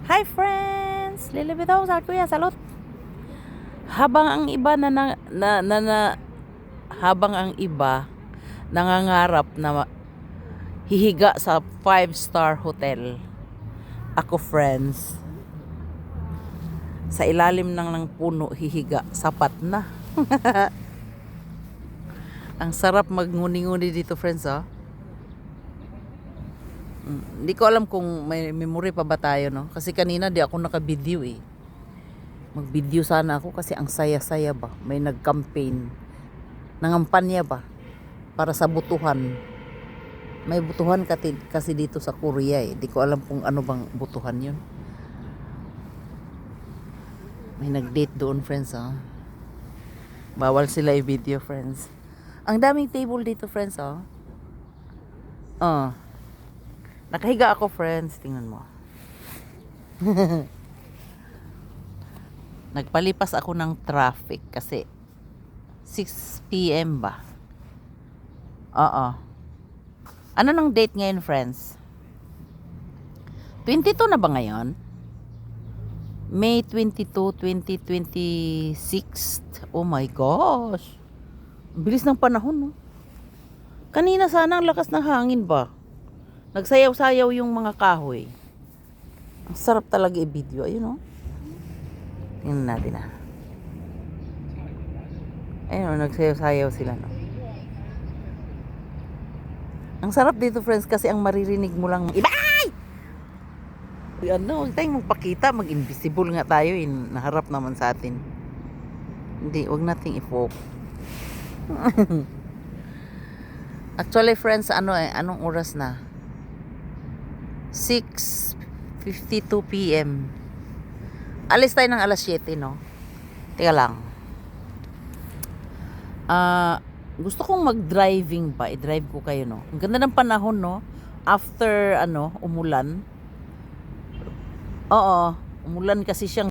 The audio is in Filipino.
Hi friends! Lilibitaw sa kuya, salot! Habang ang iba habang ang iba nangangarap na hihiga sa 5-star hotel, ako friends, sa ilalim ng puno hihiga, sapat na. Ang sarap magnguni-nguni dito friends, oh. Hindi ko alam kung may memory pa ba tayo, no? Kasi kanina di ako naka-video eh. Mag-video sana ako kasi ang saya-saya ba. May nag-campaign. Nangampanya ba? Para sa butuhan. May butuhan kasi dito sa Korea eh. Di ko alam kung ano bang butuhan yun. May nag-date doon friends, oh. Bawal sila i-video friends. Ang daming table dito friends, oh. Oh. Nakahiga ako friends, tingnan mo. Nagpalipas ako ng traffic kasi 6 PM ba? Oo. Ano nang date ngayon friends? 22 na ba ngayon? May 22, 2026. Oh my gosh. Ang bilis ng panahon, no? Kanina sana ang lakas ng hangin ba? Nagsayaw-sayaw yung mga kahoy. Ang sarap talaga i-video. Ayun, oh. Tingnan natin, ah. Ayun, oh, nagsayaw-sayaw sila, no. Ang sarap dito, friends, kasi ang maririnig mo lang iba. Ay! Ano, huwag tayong magpakita. Mag-invisible nga tayo. Naharap naman sa atin. Hindi, huwag nating i-focus. Actually, friends, anong oras na? 6:52 PM. Alis tayo ng alas 7, no? Teka lang. Gusto kong mag-driving pa. I-drive ko kayo, no? Ang ganda ng panahon, no? After, umulan. Oo, umulan kasi siyang